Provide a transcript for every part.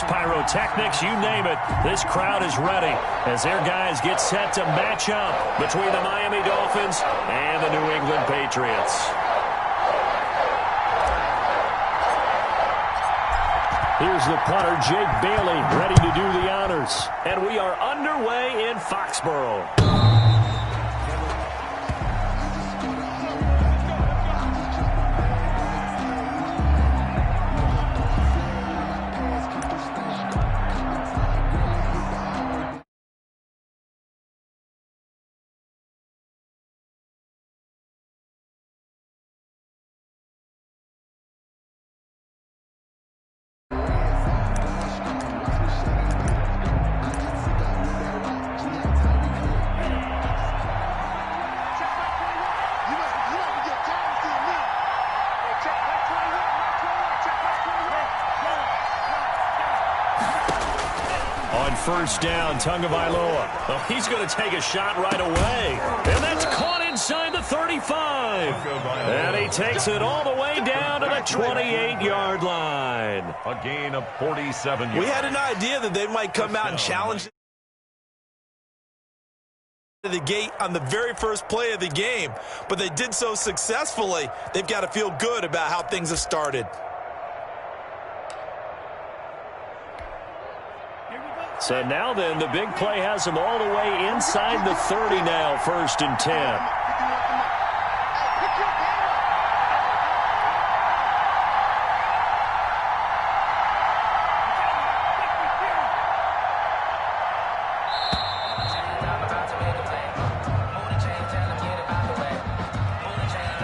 fireworks, pyrotechnics, you name it. This crowd is ready as their guys get set to match up between the Miami Dolphins and the New England Patriots. Here's the punter, Jake Bailey, ready to do the honors. And we are underway in Foxborough. First down, Tagovailoa. Oh, he's going to take a shot right away. And that's caught inside the 35. And he takes it all the way down to the 28-yard line. A gain of 47 yards. We had an idea that they might come out and challenge the gate on the very first play of the game, but they did so successfully. They've got to feel good about how things have started. So now then, the big play has them all the way inside the 30 now, 1st and 10.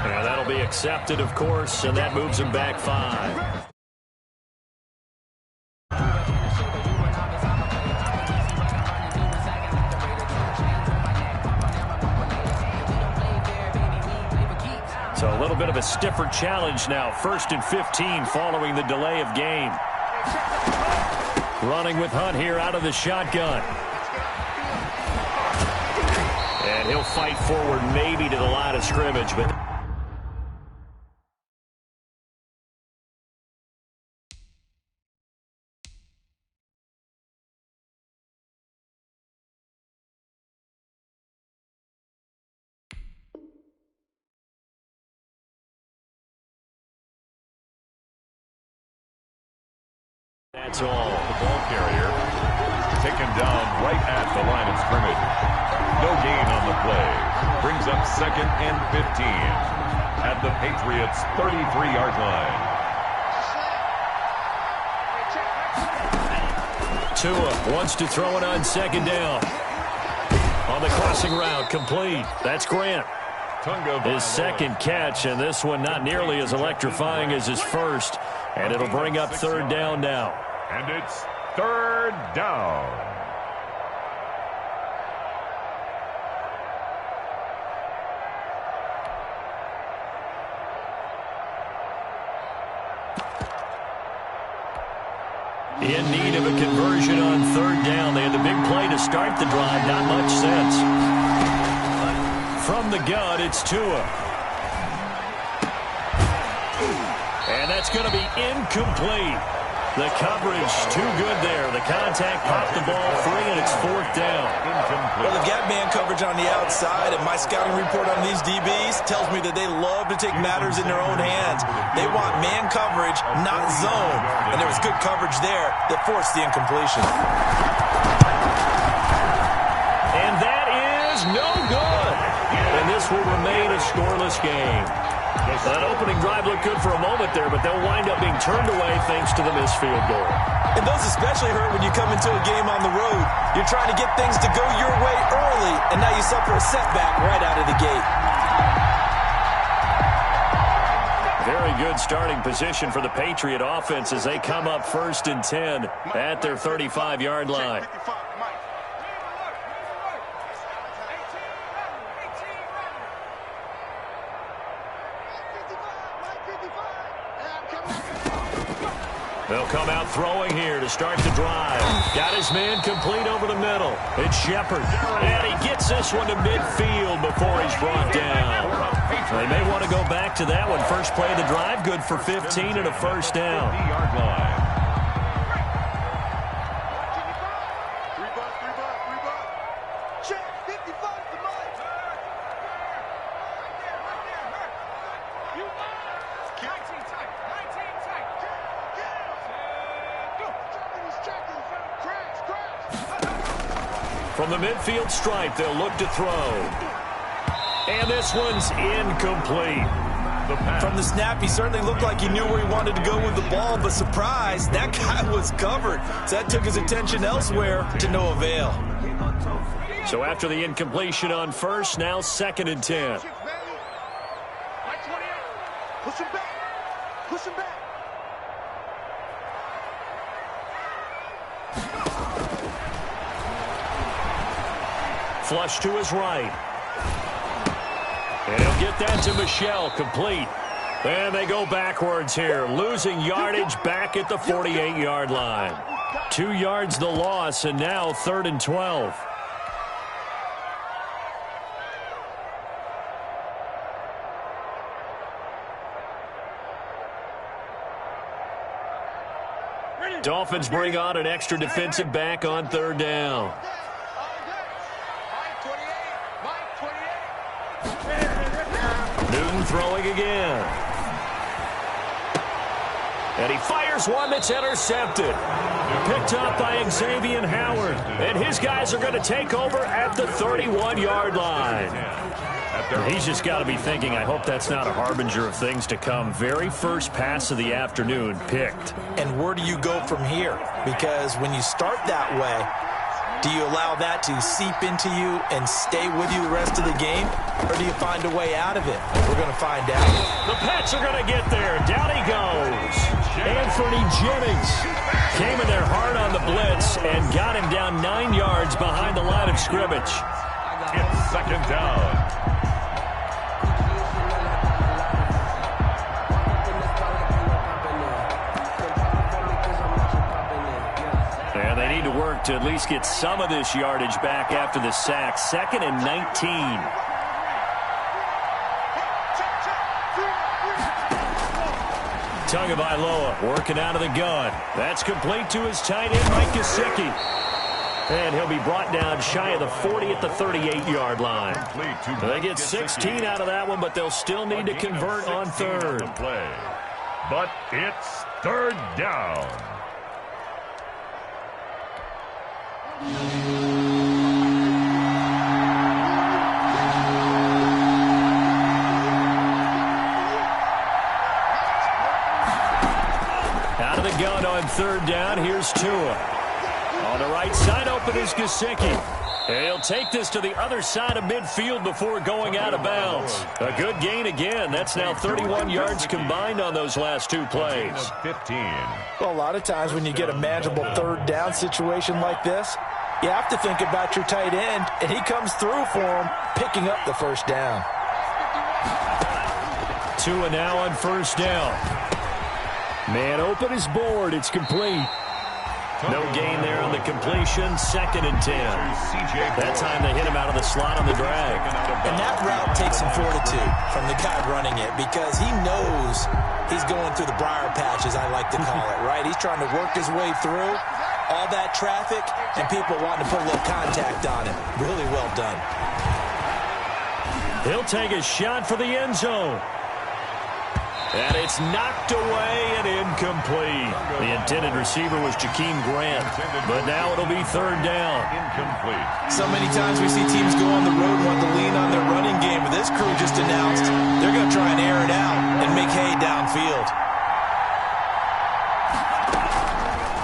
Now that'll be accepted, of course, and that moves them back 5. So a little bit of a stiffer challenge now. 1st and 15 following the delay of game. Running with Hunt here out of the shotgun. And he'll fight forward maybe to the line of scrimmage, but that's all. The ball carrier taken down right at the line of scrimmage. No gain on the play. Brings up 2nd and 15 at the Patriots' 33-yard line. Tua wants to throw it on 2nd down. On the crossing route, complete. That's Grant. His 2nd catch, and this one not nearly as electrifying as his first. And it'll bring up 3rd down now. And it's 3rd down. In need of a conversion on 3rd down. They had the big play to start the drive. Not much sense. From the gun, it's Tua. And that's going to be incomplete. The coverage too good there. The contact popped the ball free, and it's 4th down. Well, they've got man coverage on the outside, and my scouting report on these DBs tells me that they love to take matters in their own hands. They want man coverage, not zone. And there was good coverage there that forced the incompletion. And that is no good. And this will remain a scoreless game. That opening drive looked good for a moment there, but they'll wind up being turned away thanks to the missed field goal. And those especially hurt when you come into a game on the road. You're trying to get things to go your way early, and now you suffer a setback right out of the gate. Very good starting position for the Patriot offense as they come up 1st and 10 at their 35-yard line. They'll come out throwing here to start the drive. Got his man complete over the middle. It's Shepard. And he gets this one to midfield before he's brought down. They may want to go back to that one. First play of the drive, good for 15 and a 1st down. From the midfield stripe, they'll look to throw. And this one's incomplete. From the snap, he certainly looked like he knew where he wanted to go with the ball, but surprise, that guy was covered. So that took his attention elsewhere to no avail. So after the incompletion on first, now 2nd and 10. Push him back. Push him back. Flush to his right. And he'll get that to Michel, complete. And they go backwards here, losing yardage back at the 48-yard line. 2 yards the loss, and now 3rd and 12. Dolphins bring on an extra defensive back on 3rd down. Newton throwing again. And he fires one that's intercepted. Picked up by Xavier Howard. And his guys are going to take over at the 31-yard line. He's just got to be thinking, I hope that's not a harbinger of things to come. Very first pass of the afternoon picked. And where do you go from here? Because when you start that way, do you allow that to seep into you and stay with you the rest of the game? Or do you find a way out of it? We're going to find out. The Pats are going to get there. Down he goes. Anthony Jennings came in there hard on the blitz and got him down 9 yards behind the line of scrimmage. It's 2nd down. And they need to work to at least get some of this yardage back after the sack. 2nd and 19. Tagovailoa working out of the gun. That's complete to his tight end, Mike Gesicki. And he'll be brought down shy of the 40 at the 38-yard line. They get 16 out of that one, but they'll still need to convert on 3rd. But it's 3rd down. Out of the gun on 3rd down. Here's Tua. On the right side, open is Gesicki. He'll take this to the other side of midfield before going out of bounds. A good gain again. That's now 31 yards combined on those last 2 plays. 15. Well, a lot of times when you get a manageable 3rd down situation like this, you have to think about your tight end, and he comes through for him, picking up the 1st down. Tua now on 1st down. Man open is board. It's complete. No gain there on the completion. 2nd and 10. That time they hit him out of the slot on the drag. And that route takes some fortitude from the guy running it because he knows he's going through the briar patch, as I like to call it, right? He's trying to work his way through all that traffic and people wanting to put a little contact on him. Really well done. He'll take a shot for the end zone. And it's knocked away and incomplete. The intended receiver was Jakeem Grant, but now it'll be 3rd down. Incomplete. So many times we see teams go on the road and want to lean on their running game, but this crew just announced they're going to try and air it out and make hay downfield.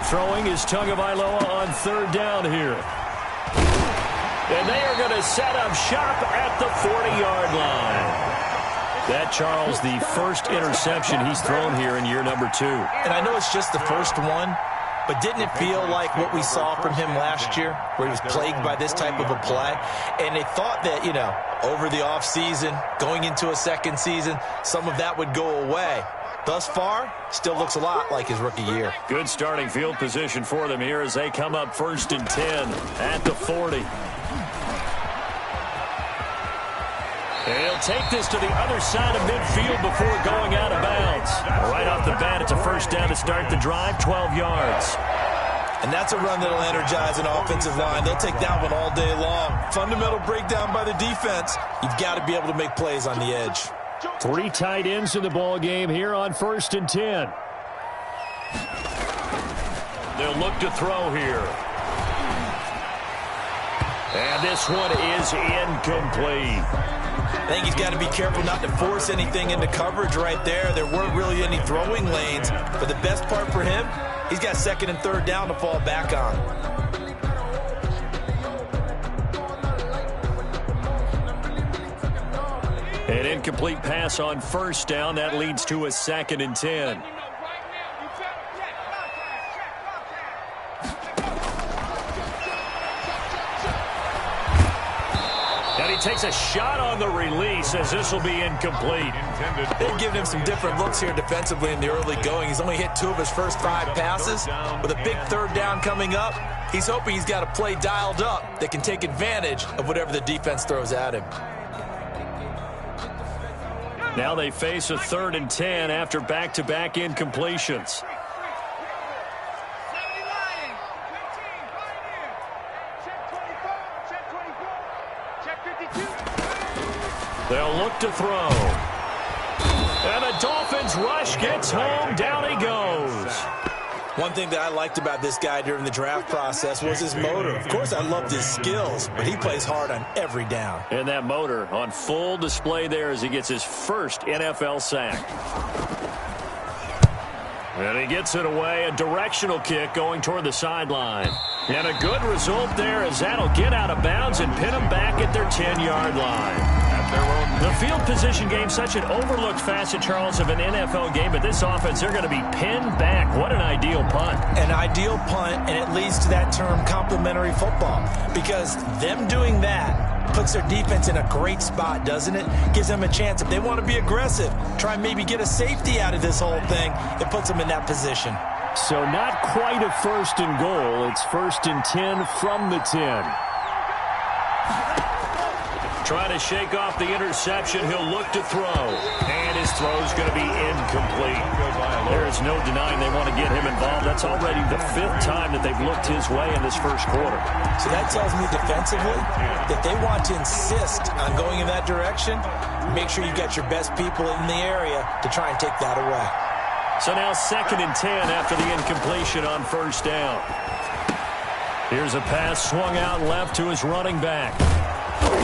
Throwing is Tagovailoa on 3rd down here. And they are going to set up shop at the 40-yard line. That, Charles, the first interception he's thrown here in year number 2. And I know it's just the first one, but didn't it feel like what we saw from him last year, where he was plagued by this type of a play? And they thought that, you know, over the offseason, going into a 2nd season, some of that would go away. Thus far, still looks a lot like his rookie year. Good starting field position for them here as they come up 1st and 10 at the 40. He'll take this to the other side of midfield before going out of bounds. Right off the bat, it's a 1st down to start the drive, 12 yards. And that's a run that'll energize an offensive line. They'll take that one all day long. Fundamental breakdown by the defense. You've got to be able to make plays on the edge. 3 tight ends in the ball game here on 1st and 10. They'll look to throw here. And this one is incomplete. I think he's got to be careful not to force anything into coverage right there. There weren't really any throwing lanes. But the best part for him, he's got second and third down to fall back on. An incomplete pass on first down. That leads to a 2nd and 10. And he takes a shot on the release as this will be incomplete. They've given him some different looks here defensively in the early going. He's only hit 2 of his first 5 passes. With a big third down coming up, he's hoping he's got a play dialed up that can take advantage of whatever the defense throws at him. Now they face a 3rd and 10 after back-to-back incompletions. They'll look to throw. And the Dolphins rush gets home. Down he goes. One thing that I liked about this guy during the draft process was his motor. Of course, I loved his skills, but he plays hard on every down. And that motor on full display there as he gets his first NFL sack. And he gets it away. A directional kick going toward the sideline. And a good result there as that'll get out of bounds and pin them back at their 10-yard line. The field position game, such an overlooked facet, Charles, of an NFL game, but this offense, they're going to be pinned back. What an ideal punt. An ideal punt, and it leads to that term complementary football, because them doing that puts their defense in a great spot, doesn't it? Gives them a chance. If they want to be aggressive, try and maybe get a safety out of this whole thing, it puts them in that position. So not quite a 1st and goal. It's 1st and 10 from the 10. Trying to shake off the interception. He'll look to throw. And his throw's going to be incomplete. There is no denying they want to get him involved. That's already the 5th time that they've looked his way in this first quarter. So that tells me defensively that they want to insist on going in that direction. Make sure you've got your best people in the area to try and take that away. So now 2nd and 10 after the incompletion on first down. Here's a pass swung out left to his running back.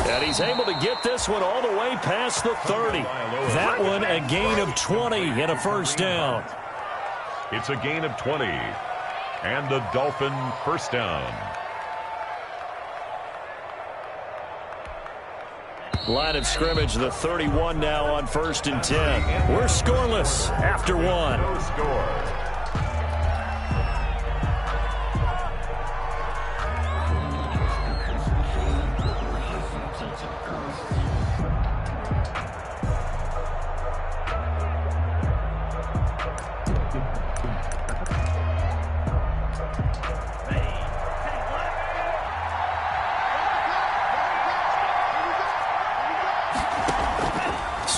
And he's able to get this one all the way past the 30. That one a gain of 20 and a first down. It's a gain of 20. And the Dolphin first down. Line of scrimmage, the 31 now on 1st and 10. We're scoreless after 1. No score.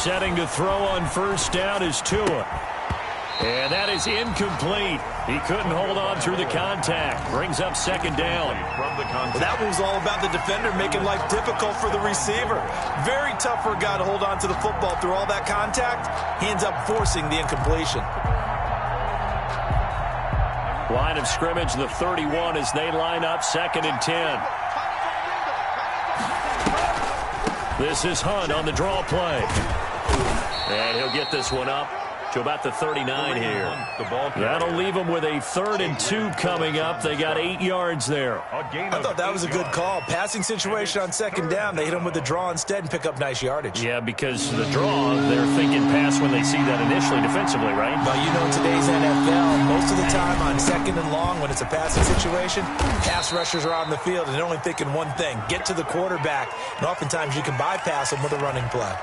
Setting to throw on first down is Tua. And that is incomplete. He couldn't hold on through the contact. Brings up 2nd down. Well, that one was all about the defender making life difficult for the receiver. Very tough for a guy to hold on to the football through all that contact. He ends up forcing the incompletion. Line of scrimmage, the 31 as they line up 2nd and 10. This is Hunt on the draw play. And he'll get this one up to about the 39 here. That'll leave them with a 3rd and 2 coming up. They got 8 yards there. I thought that was a good call. Passing situation on 2nd down. They hit him with the draw instead and pick up nice yardage. Yeah, because the draw, they're thinking pass when they see that initially defensively, right? Well, you know, in today's NFL, most of the time on 2nd and long when it's a passing situation, pass rushers are on the field and they're only thinking one thing, get to the quarterback. And oftentimes you can bypass them with a running play.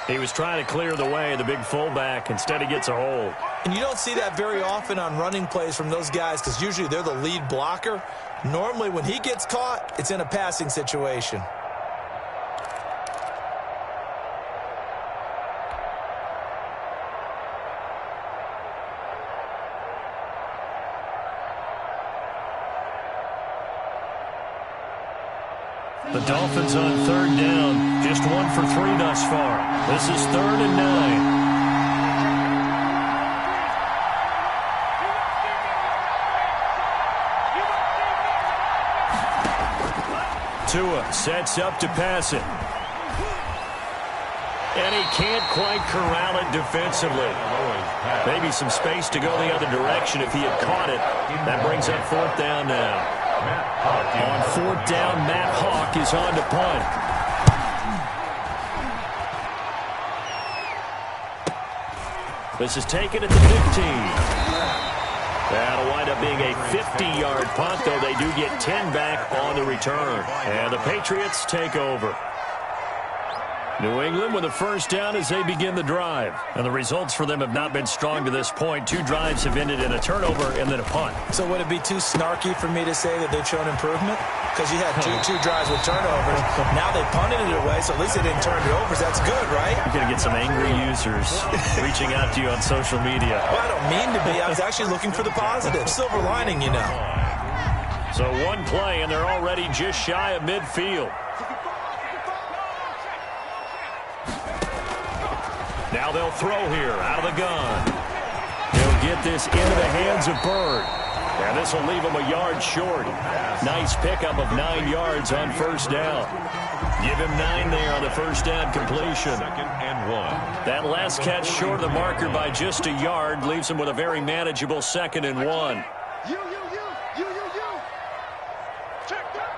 He was trying to clear the way, the big fullback. Instead, he gets a hold. And you don't see that very often on running plays from those guys because usually they're the lead blocker. Normally, when he gets caught, it's in a passing situation. The Dolphins on 3rd down. Just 1 for 3 thus far. This is 3rd and 9. Tua sets up to pass it. And he can't quite corral it defensively. Maybe some space to go the other direction if he had caught it. That brings up fourth down now. On fourth down, Matt Hawk is on to punt. This is taken at the 15. That'll wind up being a 50-yard punt, though they do get 10 back on the return. And the Patriots take over. New England with a first down as they begin the drive. And the results for them have not been strong to this point. 2 drives have ended in a turnover and then a punt. So would it be too snarky for me to say that they've shown improvement? Because you had two drives with turnovers. Now they punted it away, so at least they didn't turn it over. So that's good, right? You're going to get some angry users reaching out to you on social media. Well, I don't mean to be. I was actually looking for the positive. Silver lining, you know. So one play, and they're already just shy of midfield. Now they'll throw here out of the gun. He'll get this into the hands of Bird. And this will leave him a yard short. Nice pickup of 9 yards on first down. Give him 9 there on the first down completion. 2nd and 1. That last catch short of the marker by just a yard leaves him with a very manageable 2nd and 1. You. Check that.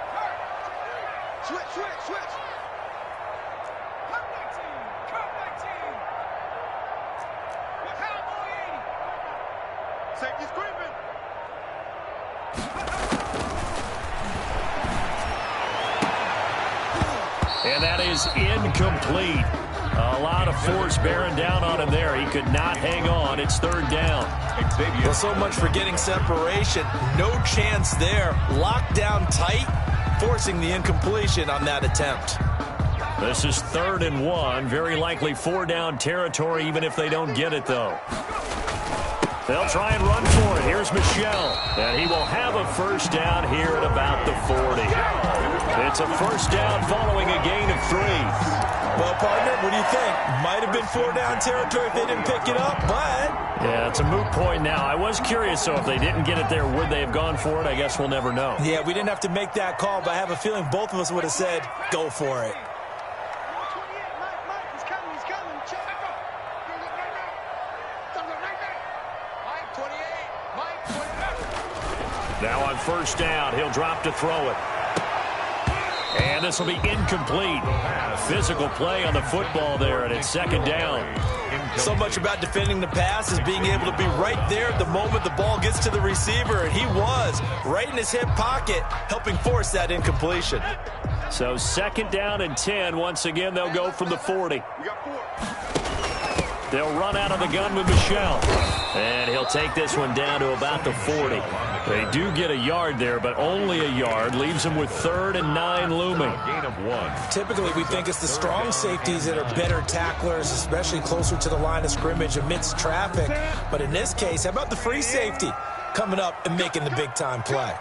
Switch. Safety screaming. And that is incomplete. A lot of force bearing down on him there. He could not hang on. It's third down. Well, so much for getting separation. No chance there. Locked down tight, forcing the incompletion on that attempt. This is 3rd and 1. Very likely 4-down territory, even if they don't get it, though. They'll try and run for it. Here's Michel. And he will have a first down here at about the 40. It's a first down following a gain of 3. Well, partner, what do you think? Might have been 4-down territory if they didn't pick it up, but... Yeah, it's a moot point now. I was curious, so if they didn't get it there, would they have gone for it? I guess we'll never know. Yeah, we didn't have to make that call, but I have a feeling both of us would have said, go for it. Now on first down, he'll drop to throw it. And this will be incomplete. Physical play on the football there, and it's 2nd down. So much about defending the pass is being able to be right there at the moment the ball gets to the receiver, and he was right in his hip pocket, helping force that incompletion. So 2nd down and 10. Once again, they'll go from the 40. They'll run out of the gun with Michel. And he'll take this one down to about the 40. They do get a yard there, but only a yard. Leaves them with 3rd and 9 looming. Gain of 1. Typically, we think it's the strong safeties that are better tacklers, especially closer to the line of scrimmage amidst traffic. But in this case, how about the free safety coming up and making the big-time play?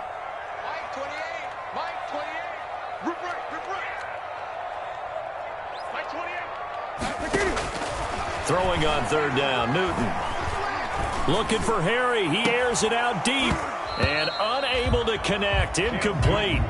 Throwing on 3rd down, Newton. Looking for Harry. He airs it out deep. And unable to connect. Incomplete.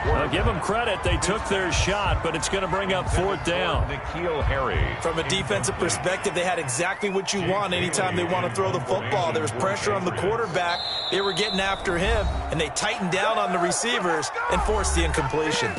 I'll give them credit. They took their shot, but it's going to bring up 4th down. N'Keal Harry. From a defensive perspective, they had exactly what you want anytime they want to throw the football. There was pressure on the quarterback. They were getting after him, and they tightened down on the receivers and forced the incompletion.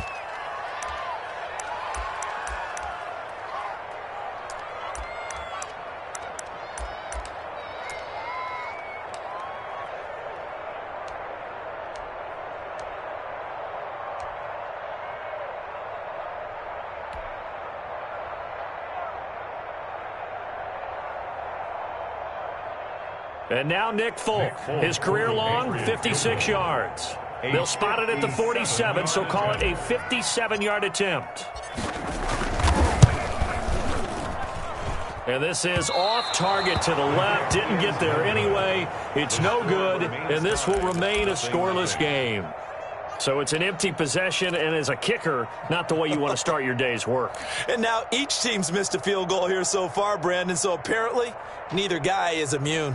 And now Nick Folk. His career long, 56 yards. They'll spot it at the 47, so call it a 57-yard attempt. And this is off target to the left. Didn't get there anyway. It's no good, and this will remain a scoreless game. So it's an empty possession, and as a kicker, not the way you want to start your day's work. And now each team's missed a field goal here so far, Brandon, so apparently neither guy is immune.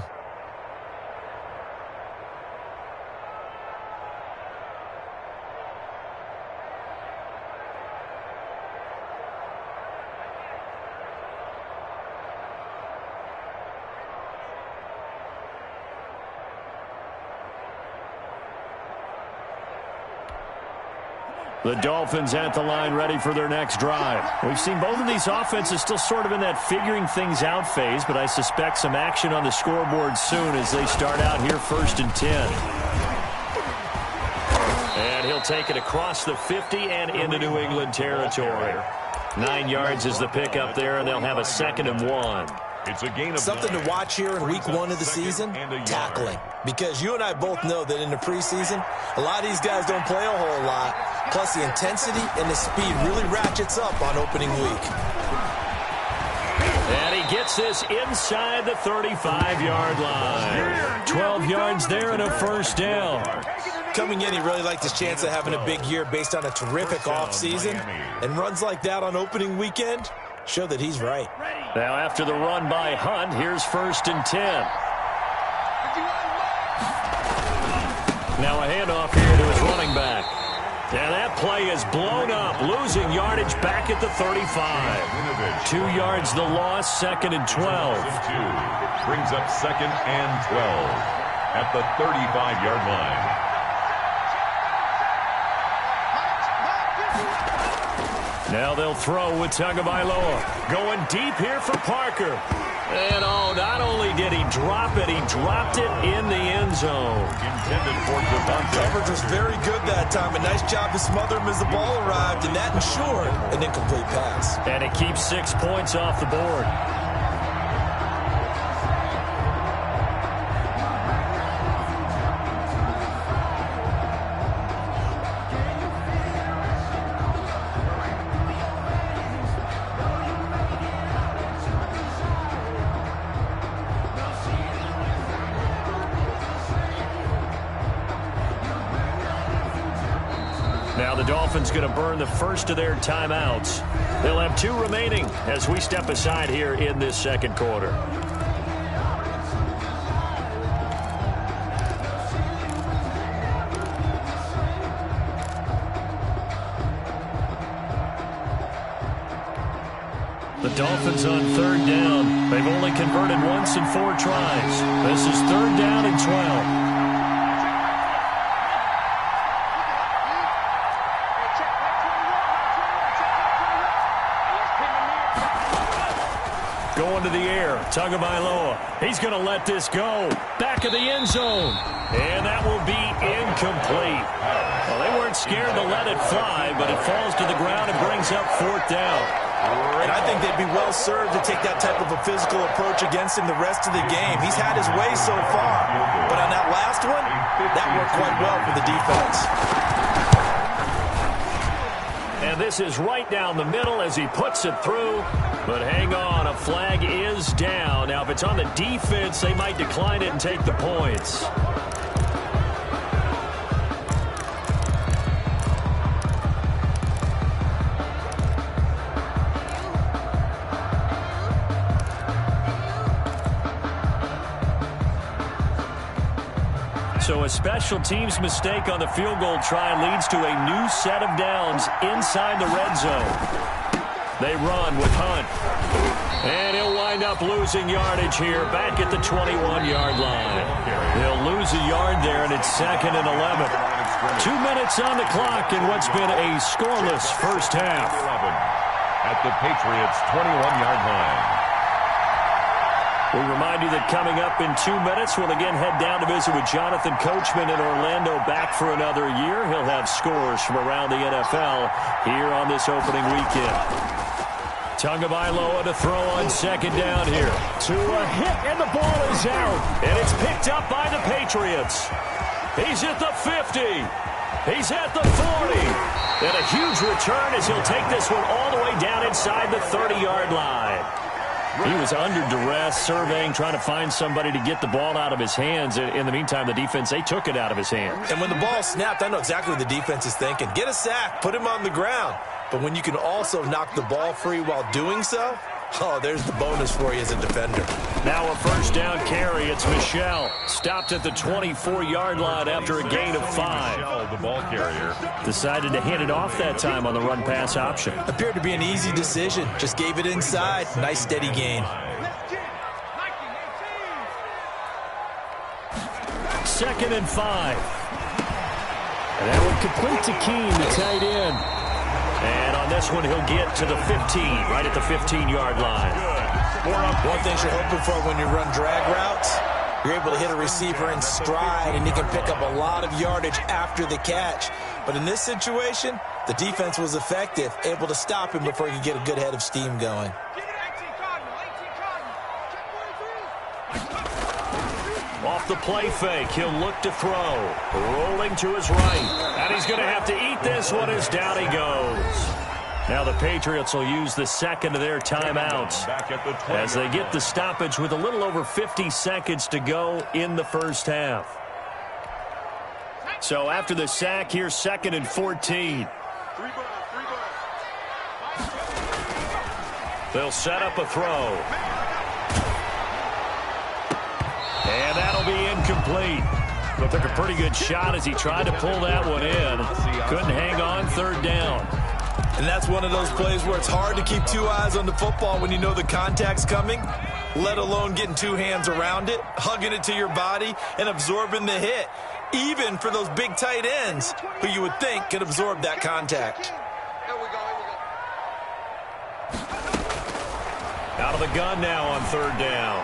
The Dolphins at the line ready for their next drive. We've seen both of these offenses still sort of in that figuring things out phase, but I suspect some action on the scoreboard soon as they start out here 1st and 10. And he'll take it across the 50 and into New England territory. 9 yards is the pickup there, and they'll have a 2nd and 1. It's a gain of something to watch here in week 1 of the season, tackling. Because you and I both know that in the preseason, a lot of these guys don't play a whole lot. Plus, the intensity and the speed really ratchets up on opening week. And he gets this inside the 35-yard line. 12 yards there and a 1st down. Coming in, he really liked his chance of having a big year based on a terrific offseason. And runs like that on opening weekend show that he's right. Now after the run by Hunt, here's 1st and 10. Now a handoff here to his running back. And that play is blown up, losing yardage back at the 35. 2 yards the loss, 2nd and 12. Brings up 2nd and 12 at the 35-yard line. Now they'll throw with Tagovailoa. Going deep here for Parker. And, oh, not only did he drop it, he dropped it in the end zone. Intended for Devontae. Coverage was very good that time. A nice job to smother him as the ball arrived, and that ensured an incomplete pass. And it keeps 6 points off the board. Now the Dolphins going to burn the first of their timeouts. They'll have 2 remaining as we step aside here in this 2nd quarter. The Dolphins on 3rd down. They've only converted once in 4 tries. This is 3rd down and 12. Going to the air, Tagovailoa. He's going to let this go. Back of the end zone. And that will be incomplete. Well, they weren't scared to let it fly, but it falls to the ground and brings up 4th down. And I think they'd be well served to take that type of a physical approach against him the rest of the game. He's had his way so far. But on that last one, that worked quite well for the defense. And this is right down the middle as he puts it through. But hang on, a flag is down. Now, if it's on the defense, they might decline it and take the points. So a special teams mistake on the field goal try leads to a new set of downs inside the red zone. They run with Hunt. And he'll wind up losing yardage here back at the 21-yard line. He'll lose a yard there, and it's 2nd and 11. 2 minutes on the clock in what's been a scoreless first half. At the Patriots' 21-yard line. We remind you that coming up in 2 minutes, we'll again head down to visit with Jonathan Coachman in Orlando, back for another year. He'll have scores from around the NFL here on this opening weekend. Tagovailoa to throw on 2nd down here. To a hit, and the ball is out. And it's picked up by the Patriots. He's at the 50. He's at the 40. And a huge return as he'll take this one all the way down inside the 30-yard line. He was under duress, surveying, trying to find somebody to get the ball out of his hands. In the meantime, the defense, they took it out of his hands. And when the ball snapped, I know exactly what the defense is thinking. Get a sack, put him on the ground. But when you can also knock the ball free while doing so, oh, there's the bonus for you as a defender. Now a first down carry. It's Michel. Stopped at the 24-yard line after a gain of 5. Michel, the ball carrier. Decided to hand it off that time on the run-pass option. Appeared to be an easy decision. Just gave it inside. Nice, steady gain. 2nd and 5. And that one complete to Keene, the tight end. And on this one, he'll get to the 15, right at the 15-yard line. One thing you're hoping for when you run drag routes, you're able to hit a receiver in stride, and you can pick up a lot of yardage after the catch. But in this situation, the defense was effective, able to stop him before he could get a good head of steam going. Off the play fake, he'll look to throw. Rolling to his right. And he's going to have to eat this one as down he goes. Now the Patriots will use the second of their timeouts as they get the stoppage with a little over 50 seconds to go in the first half. So after the sack, here's 2nd and 14. They'll set up a throw. And that'll be incomplete. But took a pretty good shot as he tried to pull that one in. Couldn't hang on, 3rd down. And that's one of those plays where it's hard to keep 2 eyes on the football when you know the contact's coming, let alone getting 2 hands around it, hugging it to your body, and absorbing the hit, even for those big tight ends who you would think could absorb that contact. Out of the gun now on 3rd down.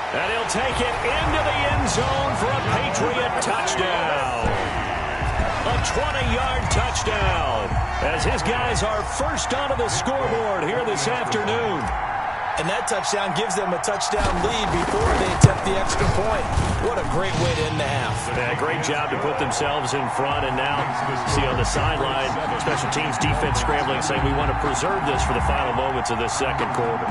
And he'll take it into the end zone for a Patriot touchdown. A 20-yard touchdown as his guys are first onto the scoreboard here this afternoon. And that touchdown gives them a touchdown lead before they attempt the extra point. What a great way to end the half. Yeah, great job to put themselves in front. And now, see on the sideline, special teams defense scrambling, saying we want to preserve this for the final moments of this second quarter.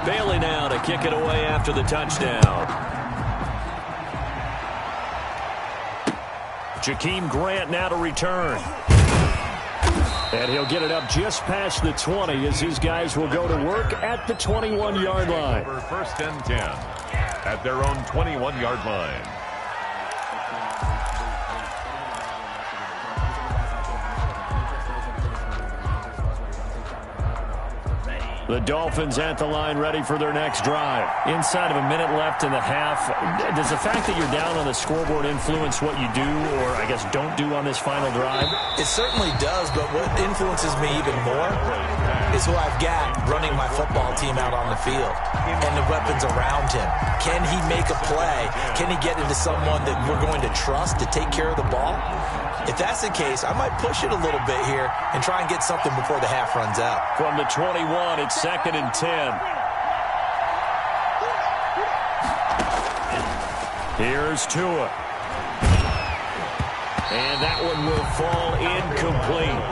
Bailey now to kick it away after the touchdown. Jakeem Grant now to return. And he'll get it up just past the 20 as his guys will go to work at the 21-yard line. For 1st and 10 at their own 21-yard line. The Dolphins at the line ready for their next drive. Inside of a minute left in the half, does the fact that you're down on the scoreboard influence what you do or, I guess, don't do on this final drive? It certainly does, but what influences me even more is who I've got running my football team out on the field and the weapons around him. Can he make a play? Can he get into someone that we're going to trust to take care of the ball? If that's the case, I might push it a little bit here and try and get something before the half runs out. From the 21, it's 2nd and 10. Here's Tua. And that one will fall incomplete.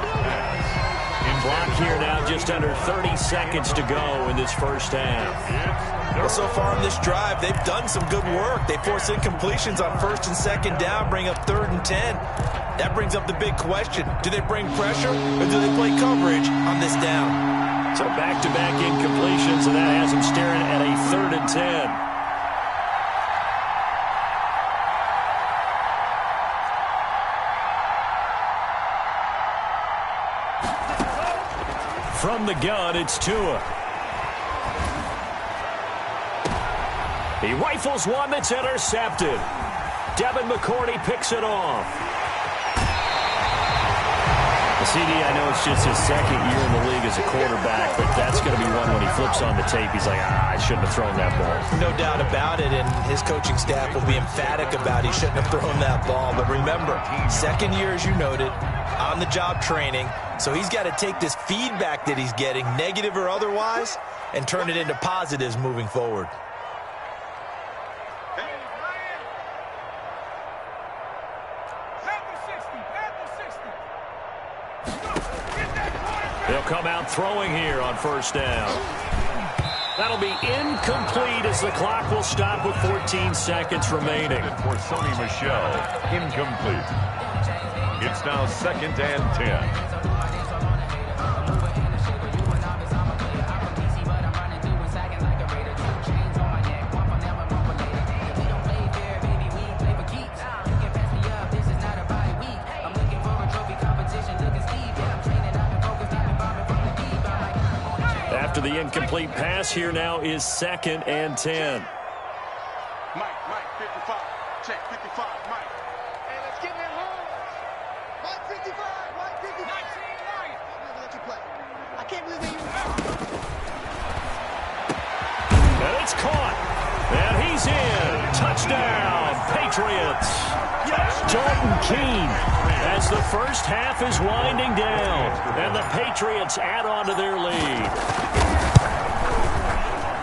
Clock here now, just under 30 seconds to go in this first half. Well, so far on this drive, they've done some good work. They force incompletions on 1st and 2nd down, bring up 3rd and 10. That brings up the big question. Do they bring pressure or do they play coverage on this down? So back-to-back incompletions, and that has them staring at a 3rd and 10. From the gun, it's Tua. He rifles one that's intercepted. Devin McCourty picks it off. CD, I know it's just his 2nd year in the league as a quarterback, but that's going to be one when he flips on the tape. He's like, I shouldn't have thrown that ball. No doubt about it, and his coaching staff will be emphatic about he shouldn't have thrown that ball. But remember, 2nd year, as you noted, on-the-job training, so he's got to take this feedback that he's getting, negative or otherwise, and turn it into positives moving forward. They'll come out throwing here on 1st down. That'll be incomplete as the clock will stop with 14 seconds remaining. For Sony Michel, incomplete. It's now 2nd and 10. After the the incomplete pass. Here now is 2nd and 10. Mike, 55. Check, 55, Mike. Hey, let's get in there home. Mike 55, Mike 55. 19, Mike. Let you play. I can't believe they even... And it's caught. And he's in. Touchdown, Patriots. Dalton Keene, as the first half is winding down, and the Patriots add on to their lead.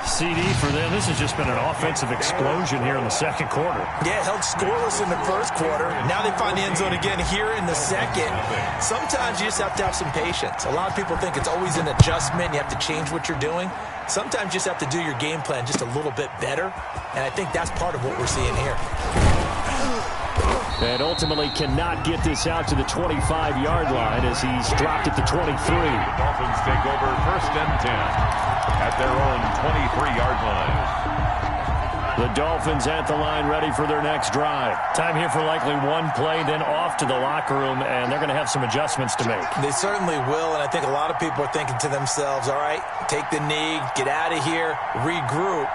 CD for them. This has just been an offensive explosion here in the second quarter. Yeah, held scoreless in the first quarter. Now they find the end zone again here in the second. Sometimes you just have to have some patience. A lot of people think it's always an adjustment. You have to change what you're doing. Sometimes you just have to do your game plan just a little bit better, and I think that's part of what we're seeing here. And ultimately cannot get this out to the 25-yard line as he's dropped at the 23. The Dolphins take over 1st and 10 at their own 23-yard line. The Dolphins at the line ready for their next drive. Time here for likely one play, then off to the locker room, and they're going to have some adjustments to make. They certainly will, and I think a lot of people are thinking to themselves, all right, take the knee, get out of here, regroup.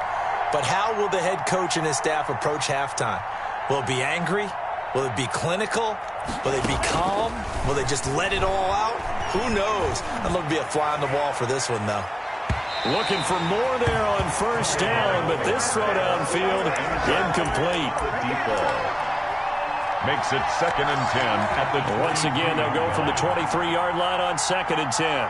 But how will the head coach and his staff approach halftime? Will it be angry? Will it be clinical? Will they be calm? Will they just let it all out? Who knows? I'd love to be a fly on the wall for this one, though. Looking for more there on 1st down, but this throw downfield incomplete. Deep ball. Makes it 2nd and 10 at the... Once again, they'll go from the 23-yard line on 2nd and 10.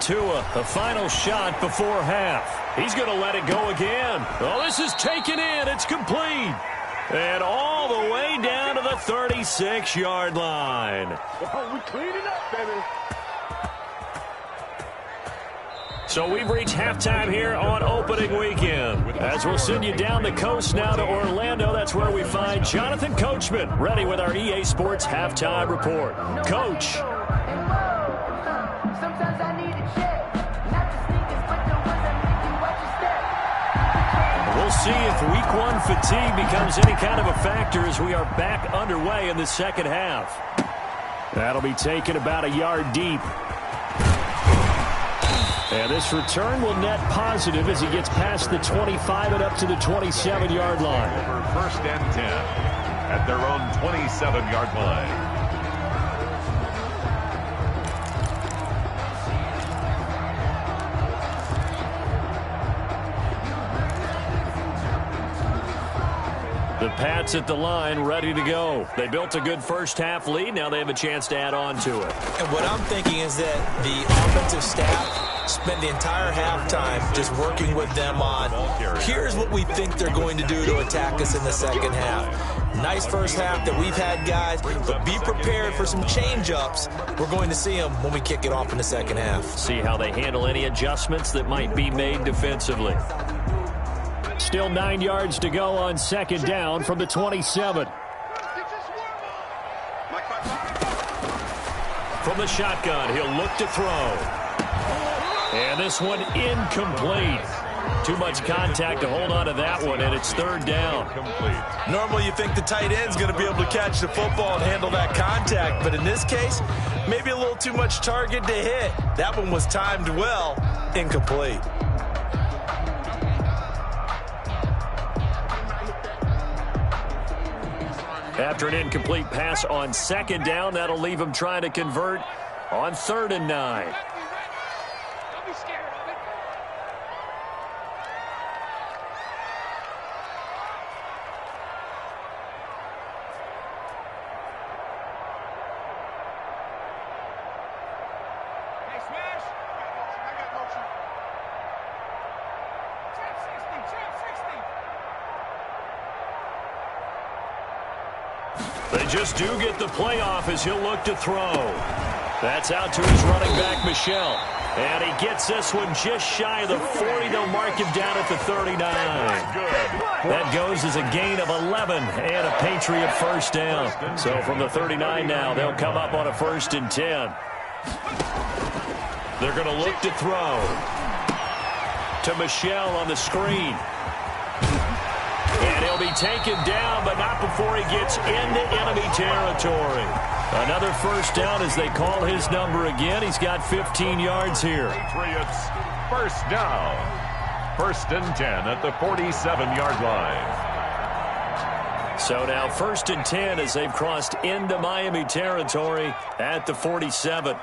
Tua, a final shot before half. He's going to let it go again. Oh, this is taken in. It's complete. And all the way down to the 36-yard line. Oh, we clean it up, baby. So we've reached halftime here on opening weekend. As we'll send you down the coast now to Orlando, that's where we find Jonathan Coachman, ready with our EA Sports halftime report. Coach. We'll see if week one fatigue becomes any kind of a factor as we are back underway in the second half. That'll be taken about a yard deep. And this return will net positive as he gets past the 25 and up to the 27-yard line. Over 1st and 10 at their own 27-yard line. The Pats at the line, ready to go. They built a good first half lead. Now they have a chance to add on to it. And what I'm thinking is that the offensive staff spent the entire halftime just working with them on, here's what we think they're going to do to attack us in the second half. Nice first half that we've had, guys, but be prepared for some change-ups. We're going to see them when we kick it off in the second half. See how they handle any adjustments that might be made defensively. Still 9 yards to go on 2nd down from the 27. From the shotgun, he'll look to throw. And this one incomplete. Too much contact to hold on to that one, and it's 3rd down. Normally you think the tight end's going to be able to catch the football and handle that contact, but in this case, maybe a little too much target to hit. That one was timed well, incomplete. After an incomplete pass on 2nd down, that'll leave him trying to convert on 3rd and 9. Don't be scared of it. Hey, Smash. I got motion. Trap 60, trap 60. They just do get the playoff as he'll look to throw. That's out to his running back, Michel. And he gets this one just shy of the 40. They'll mark him down at the 39. That goes as a gain of 11 and a Patriot first down. So from the 39 now, they'll come up on a 1st and 10. They're going to look to throw to Michel on the screen. And he'll be taken down, but not before he gets into enemy territory. Another first down as they call his number again. He's got 15 yards here. Patriots first down. 1st and 10 at the 47-yard line. So now 1st and 10 as they've crossed into Miami territory at the 47.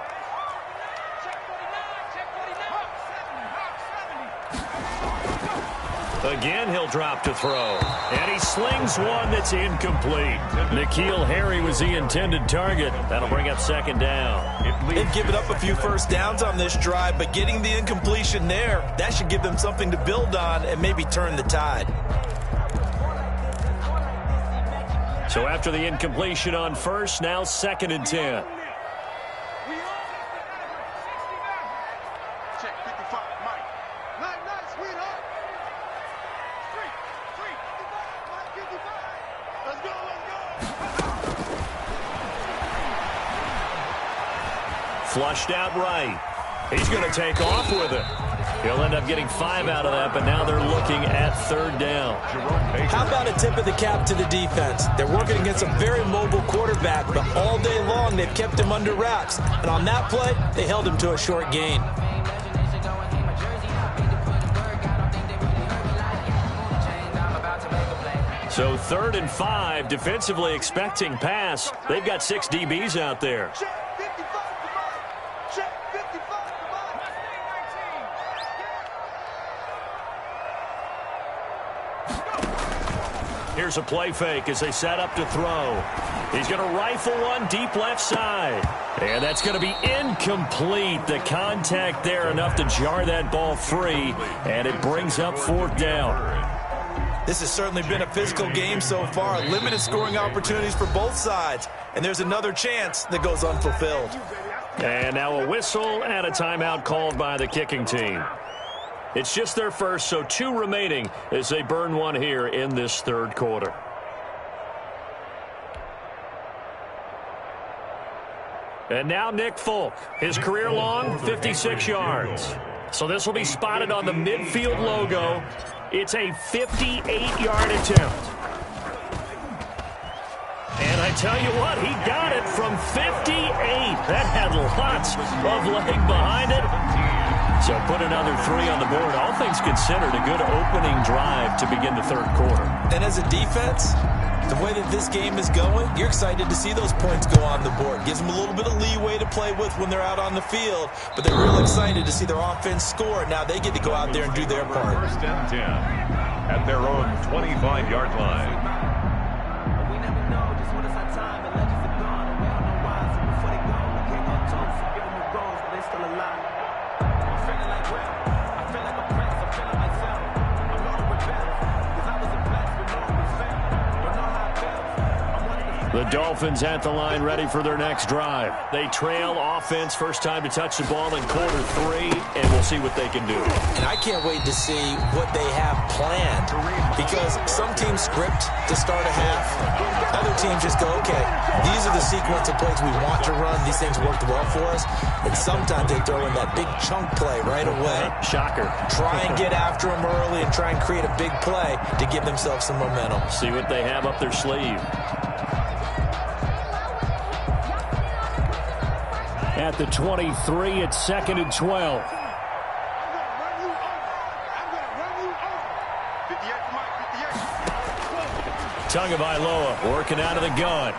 Again, he'll drop to throw. And he slings one that's incomplete. N'Keal Harry was the intended target. That'll bring up 2nd down. They've given up a few first downs on this drive, but getting the incompletion there, that should give them something to build on and maybe turn the tide. So after the incompletion on 1st, now 2nd and 10. Flushed out right. He's going to take off with it. He'll end up getting 5 out of that, but now they're looking at 3rd down. How about a tip of the cap to the defense? They're working against a very mobile quarterback, but all day long they've kept him under wraps. And on that play, they held him to a short gain. So 3rd and 5, defensively expecting pass. They've got 6 DBs out there. Here's a play fake as they set up to throw. He's going to rifle one deep left side. And that's going to be incomplete. The contact there enough to jar that ball free. And it brings up 4th down. This has certainly been a physical game so far. Limited scoring opportunities for both sides. And there's another chance that goes unfulfilled. And now a whistle and a timeout called by the kicking team. It's just their first, so 2 remaining as they burn one here in this 3rd quarter. And now Nick Folk, his career long 56 yards. So this will be spotted on the midfield logo. It's a 58-yard attempt. And I tell you what, he got it from 58. That had lots of leg behind it. So put another 3 on the board. All things considered, a good opening drive to begin the 3rd quarter. And as a defense, the way that this game is going, you're excited to see those points go on the board. Gives them a little bit of leeway to play with when they're out on the field. But they're real excited to see their offense score. Now they get to go out there and do their part. 1st and 10 at their own 25-yard line. The Dolphins at the line ready for their next drive. They trail offense, first time to touch the ball in quarter 3, and we'll see what they can do. And I can't wait to see what they have planned, because some teams script to start a half. Other teams just go, okay, these are the sequence of plays we want to run. These things worked well for us. And sometimes they throw in that big chunk play right away. Shocker. Try and get after them early and try and create a big play to give themselves some momentum. See what they have up their sleeve. At the 23, it's 2nd and 12. Tagovailoa working out of the gun.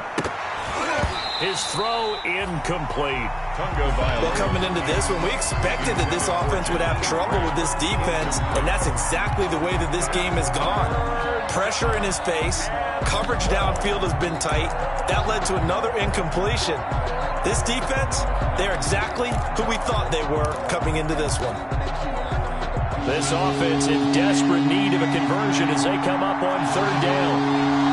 His throw incomplete. Well, coming into this one, we expected that this offense would have trouble with this defense, and that's exactly the way that this game has gone. Pressure in his face. Coverage downfield has been tight. That led to another incompletion. This defense, they're exactly who we thought they were coming into this one. This offense in desperate need of a conversion as they come up on 3rd down.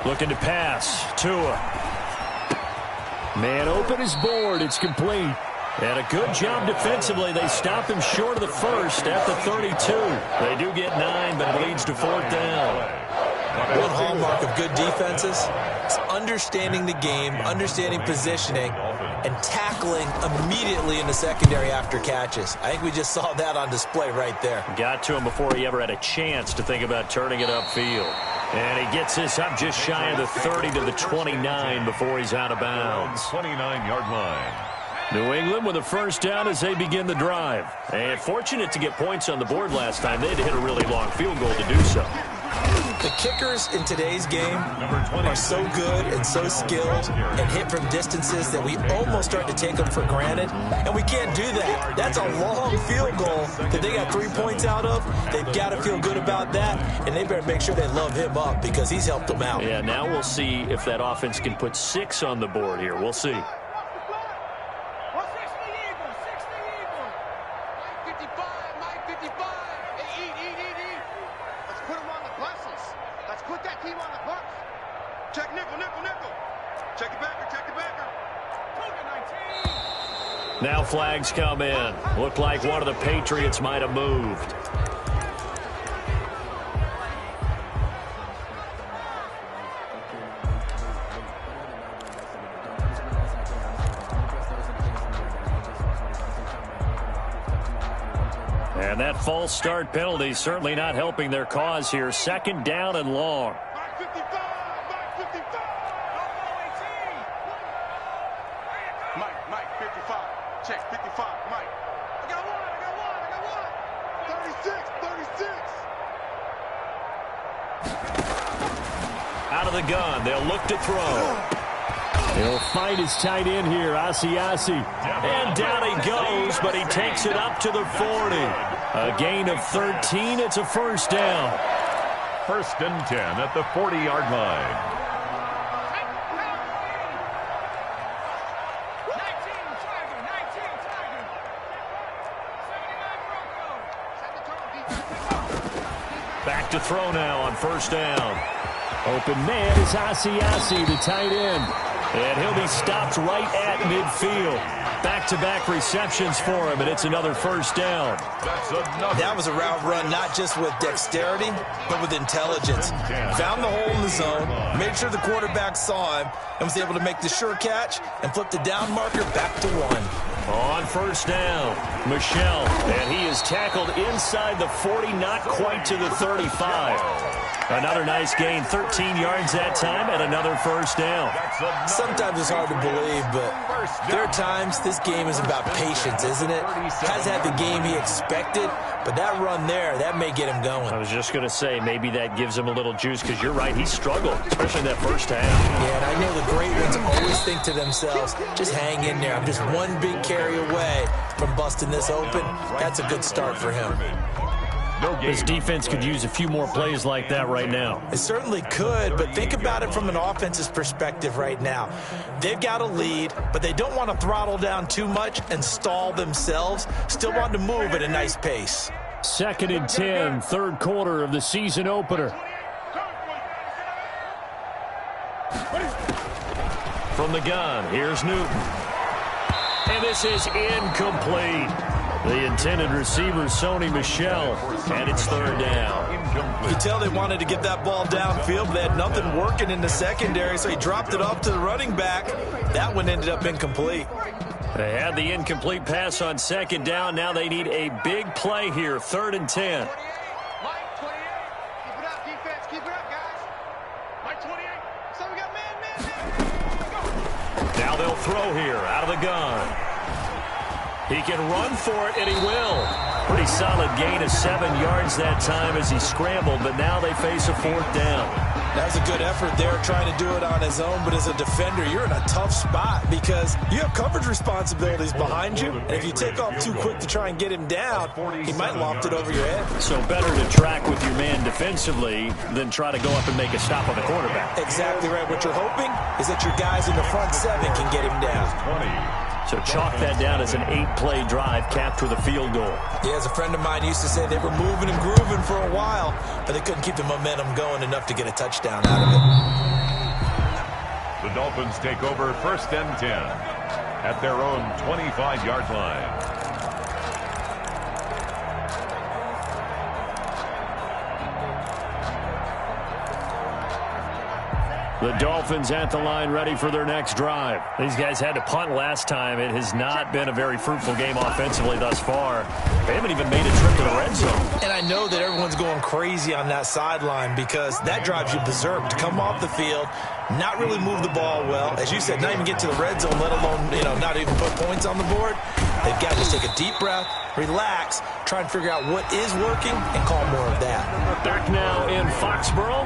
Looking to pass. Tua. Man open is board. It's complete. And a good job defensively. They stop him short of the first at the 32. They do get 9, but it leads to 4th down. One hallmark of good defenses is understanding the game, understanding positioning, and tackling immediately in the secondary after catches. I think we just saw that on display right there. Got to him before he ever had a chance to think about turning it upfield. And he gets this up just shy of the 30 to the 29 before he's out of bounds. 29-yard line. New England with a first down as they begin the drive. And fortunate to get points on the board last time. They had to hit a really long field goal to do so. The kickers in today's game are so good and so skilled and hit from distances that we almost start to take them for granted. And we can't do that. That's a long field goal that they got 3 points out of. They've got to feel good about that, and they better make sure they love him up because he's helped them out. Yeah, now we'll see if that offense can put 6 on the board here. We'll see. Now flags come in. Looked like one of the Patriots might have moved. And that false start penalty certainly not helping their cause here. 2nd down and long. Mike, 55. Check, 55. Mike. I got one. 36. Out of the gun. They'll look to throw. He'll find his tight end here, Asiasi. And down he goes, but he takes it up to the 40. A gain of 13. It's a first down. 1st and 10 at the 40-yard line. Back to throw now on first down. Open man is Asiasi, the tight end. And he'll be stopped right at midfield. Back-to-back receptions for him, and it's another first down. That was a route run not just with dexterity, but with intelligence. Found the hole in the zone, made sure the quarterback saw him, and was able to make the sure catch and flip the down marker back to 1. On first down, Michel, and he is tackled inside the 40, not quite to the 35. Another nice gain, 13 yards that time, and another first down. Sometimes it's hard to believe, but there are times this game is about patience, isn't it? Has had the game he expected, but that run there, that may get him going. I was just going to say, maybe that gives him a little juice, because you're right, he struggled, especially that first half. Yeah, and I know the great ones always think to themselves, just hang in there. I'm just one big carry away from busting this open. That's a good start for him. This defense could use a few more plays like that right now. It certainly could, but think about it from an offense's perspective right now. They've got a lead, but they don't want to throttle down too much and stall themselves. Still want to move at a nice pace. 2nd and 10, 3rd quarter of the season opener. From the gun, here's Newton. And this is incomplete. The intended receiver, Sony Michel, and it's 3rd down. You could tell they wanted to get that ball downfield, but they had nothing working in the secondary, so he dropped it off to the running back. That one ended up incomplete. They had the incomplete pass on 2nd down. Now they need a big play here, 3rd and 10. Mike, 28. Keep it up, defense. Keep it up, guys. Mike, 28. So we got man. Now they'll throw here out of the gun. He can run for it, and he will. Pretty solid gain of 7 yards that time as he scrambled, but now they face a 4th down. That was a good effort there, trying to do it on his own, but as a defender, you're in a tough spot because you have coverage responsibilities behind you, and if you take off too quick to try and get him down, he might loft it over your head. So better to track with your man defensively than try to go up and make a stop on the quarterback. Exactly right. What you're hoping is that your guys in the front 7 can get him down. 20. So chalk that down as an 8-play drive capped with a field goal. Yeah, as a friend of mine used to say, they were moving and grooving for a while, but they couldn't keep the momentum going enough to get a touchdown out of it. The Dolphins take over 1st and 10 at their own 25-yard line. The Dolphins at the line ready for their next drive. These guys had to punt last time. It has not been a very fruitful game offensively thus far. They haven't even made a trip to the red zone. And I know that everyone's going crazy on that sideline because that drives you berserk. To come off the field, not really move the ball well. As you said, not even get to the red zone, let alone, not even put points on the board. They've got to just take a deep breath, relax, try and figure out what is working, and call more of that. Back now in Foxborough.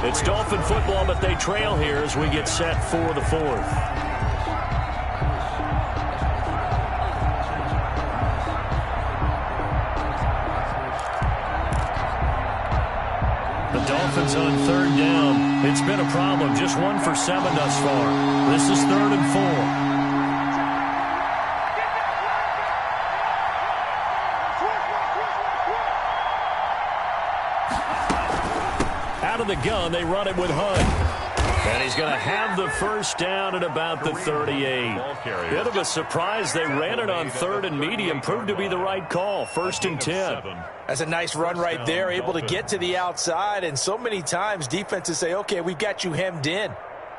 It's Dolphin football, but they trail here as we get set for the 4th. The Dolphins on 3rd down. It's been a problem. Just 1 for 7 thus far. This is 3rd and 4. Out of the gun, they run it with Hunt. And he's going to have the first down at about the 38. Bit of a surprise. They ran it on 3rd and medium. Proved to be the right call. 1st and 10. That's a nice run right there. Able to get to the outside. And so many times defenses say, okay, we got you hemmed in.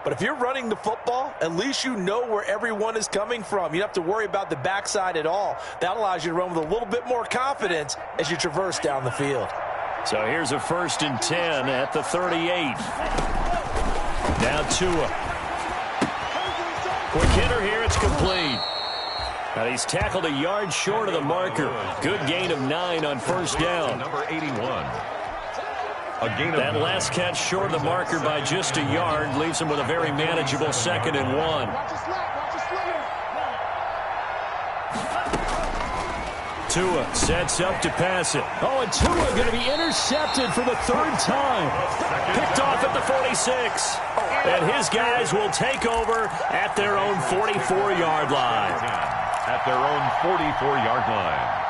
But if you're running the football, at least you know where everyone is coming from. You don't have to worry about the backside at all. That allows you to run with a little bit more confidence as you traverse down the field. So here's a 1st and 10 at the 38. Now Tua. Quick hitter here. It's complete. And he's tackled a yard short of the marker. Good gain of 9 on 1st down. Number 81. That last catch short of the marker by just a yard leaves him with a very manageable 2nd and 1. Tua sets up to pass it. Oh, and Tua going to be intercepted for the 3rd time. Picked off at the 46. And his guys will take over at their own 44-yard line. At their own 44-yard line.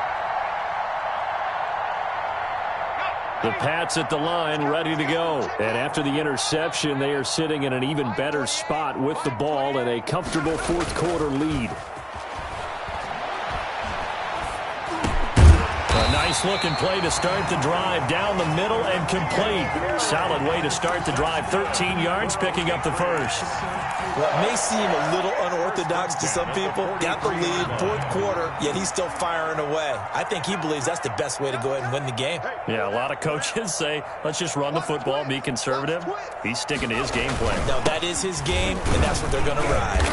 The Pats at the line ready to go. And after the interception, they are sitting in an even better spot with the ball and a comfortable 4th quarter lead. Nice looking play to start the drive down the middle and complete. Solid way to start the drive. 13 yards, picking up the first. Well, it may seem a little unorthodox to some people. Got the lead, 4th quarter, yet he's still firing away. I think he believes that's the best way to go ahead and win the game. Yeah, a lot of coaches say, let's just run the football, be conservative. He's sticking to his game plan. No, that is his game, and that's what they're going to ride.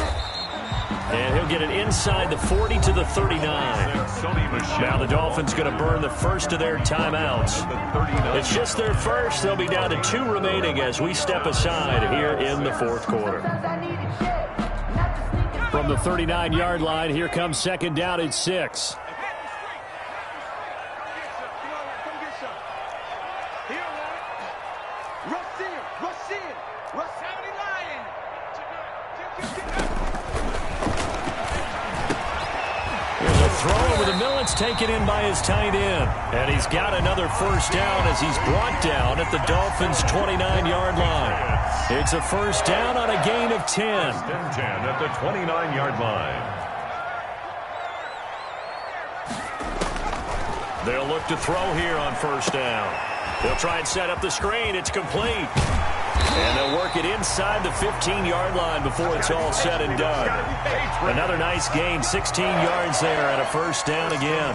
And he'll get it inside the 40 to the 39. Now the Dolphins going to burn the first of their timeouts. It's just their first. They'll be down to 2 remaining as we step aside here in the 4th quarter. From the 39-yard line, here comes 2nd down at 6. Throw over the middle. It's taken in by his tight end. And he's got another first down as he's brought down at the Dolphins' 29-yard line. It's a first down on a gain of 10. 10 at the 29-yard line. They'll look to throw here on 1st down. They'll try and set up the screen. It's complete. And they'll work it inside the 15-yard line before it's all said and done. Another nice gain, 16 yards there and a first down again.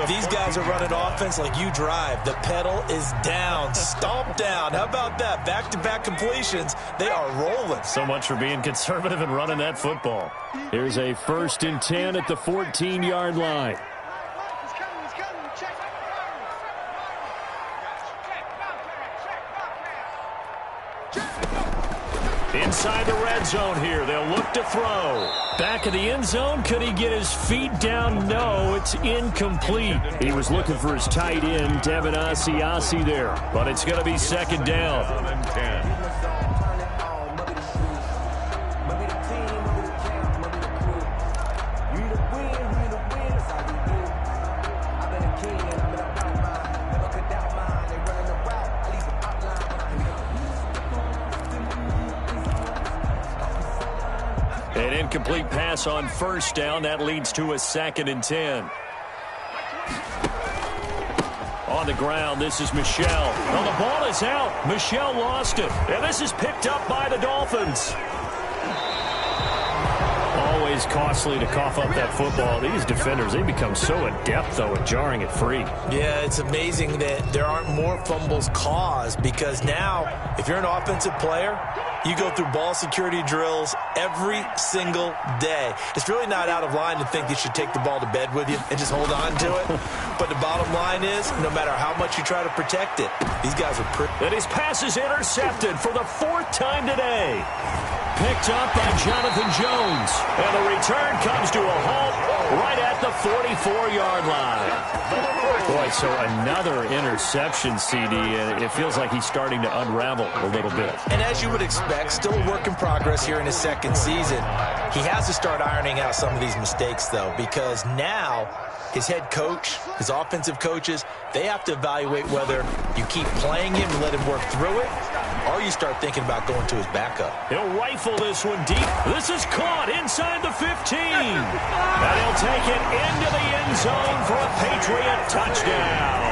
These guys are running offense like you drive. The pedal is down, stomp down. How about that? Back-to-back completions. They are rolling. So much for being conservative and running that football. Here's a 1st and 10 at the 14-yard line. Inside the red zone here. They'll look to throw. Back of the end zone. Could he get his feet down? No, it's incomplete. He was looking for his tight end, Devin Asiasi there. But it's going to be 2nd down. An incomplete pass on first down. That leads to a 2nd and 10. On the ground, this is Michel. Oh, the ball is out. Michel lost it. And this is picked up by the Dolphins. Always costly to cough up that football. These defenders, they become so adept, though, at jarring it free. Yeah, it's amazing that there aren't more fumbles caused, because now, if you're an offensive player, you go through ball security drills every single day. It's really not out of line to think you should take the ball to bed with you and just hold on to it. But the bottom line is, no matter how much you try to protect it, these guys are pretty. And his pass is intercepted for the 4th time today. Picked up by Jonathan Jones. And the return comes to a halt right at the 44-yard line. Boy, so another interception, CD, and it feels like he's starting to unravel a little bit. And as you would expect, still a work in progress here in his 2nd season. He has to start ironing out some of these mistakes, though, because now his head coach, his offensive coaches, they have to evaluate whether you keep playing him and let him work through it, or you start thinking about going to his backup. He'll rifle this one deep. This is caught inside the 15. And he'll take it into the end zone for a Patriot touchdown.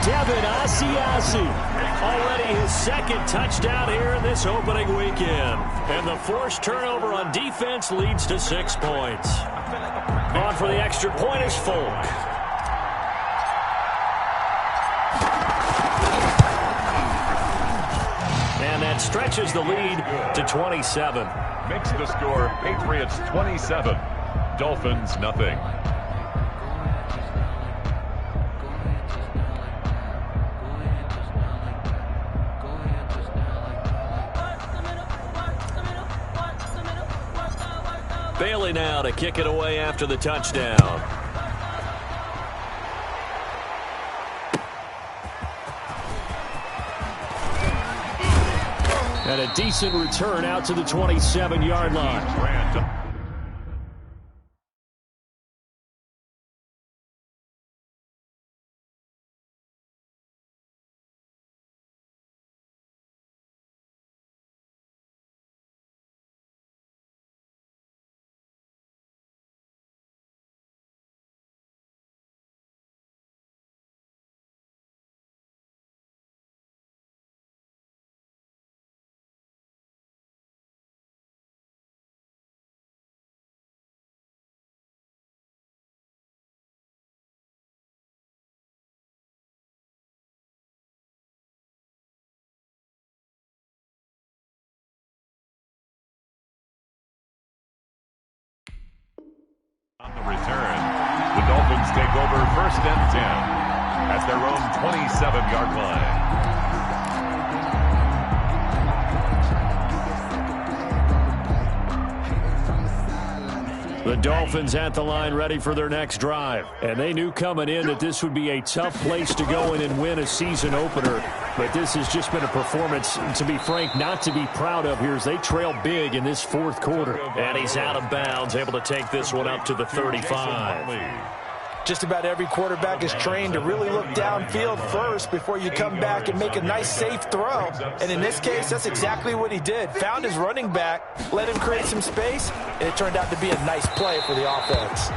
Devin Asiasi, already his 2nd touchdown here in this opening weekend. And the forced turnover on defense leads to 6 points. On for the extra point is Folk. And that stretches the lead to 27. Makes the score Patriots 27, Dolphins nothing. Bailey now to kick it away after the touchdown. And a decent return out to the 27-yard line. On the return, the Dolphins take over 1st and 10 at their own 27-yard line. The Dolphins at the line ready for their next drive. And they knew coming in that this would be a tough place to go in and win a season opener. But this has just been a performance, to be frank, not to be proud of here as they trail big in this 4th quarter. And he's out of bounds, able to take this one up to the 35. Just about every quarterback is trained to really look downfield first before you come back and make a nice, safe throw. And in this case, that's exactly what he did. Found his running back, let him create some space, and it turned out to be a nice play for the offense.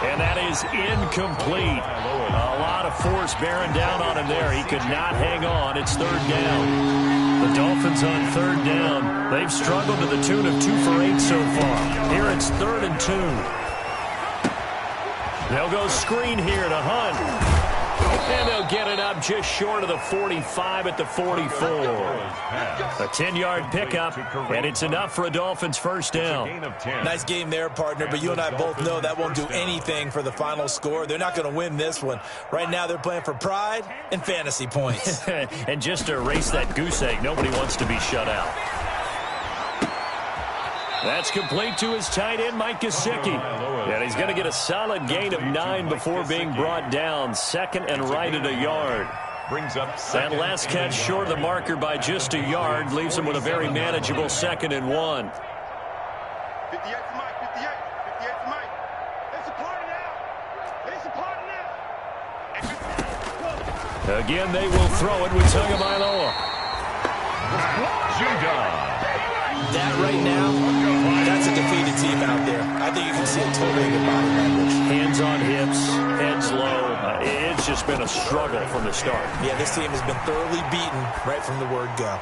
And that is incomplete. A lot of force bearing down on him there. He could not hang on. It's 3rd down. The Dolphins on 3rd down. They've struggled to the tune of 2 for 8 so far. Here it's 3rd and 2. They'll go screen here to Hunt. And they'll get it up just short of the 45 at the 44. A 10-yard pickup, and it's enough for a Dolphins 1st down. Nice game there, partner, but you and I both know that won't do anything for the final score. They're not going to win this one. Right now they're playing for pride and fantasy points. And just to erase that goose egg, nobody wants to be shut out. That's complete to his tight end, Mike Gesicki. And he's going to get a solid gain of 9 before being brought down. 2nd and right at a yard. Brings up that last catch short of the marker by just a yard leaves him with a very manageable 2nd and 1. 58 for Mike, 58 for Mike. It's a party now. It's a party now. Again, they will throw it with Tagovailoa. Judah. That right now, that's a defeated team out there. I think you can see it totally in their body language. Hands on hips, heads low. It's just been a struggle from the start. Yeah, this team has been thoroughly beaten right from the word go.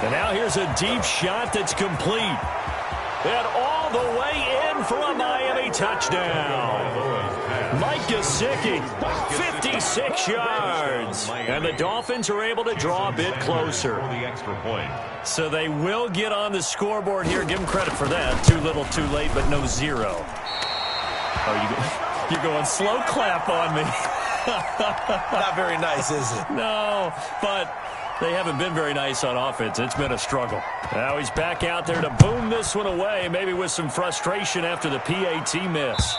And now here's a deep shot that's complete. And all the way in for a Miami touchdown. Mike Gesicki, 56 yards. And the Dolphins are able to draw a bit closer. So they will get on the scoreboard here. Give them credit for that. Too little, too late, but no zero. Oh, you're going slow clap on me. Not very nice, is it? No, but they haven't been very nice on offense. It's been a struggle. Now he's back out there to boom this one away, maybe with some frustration after the PAT miss.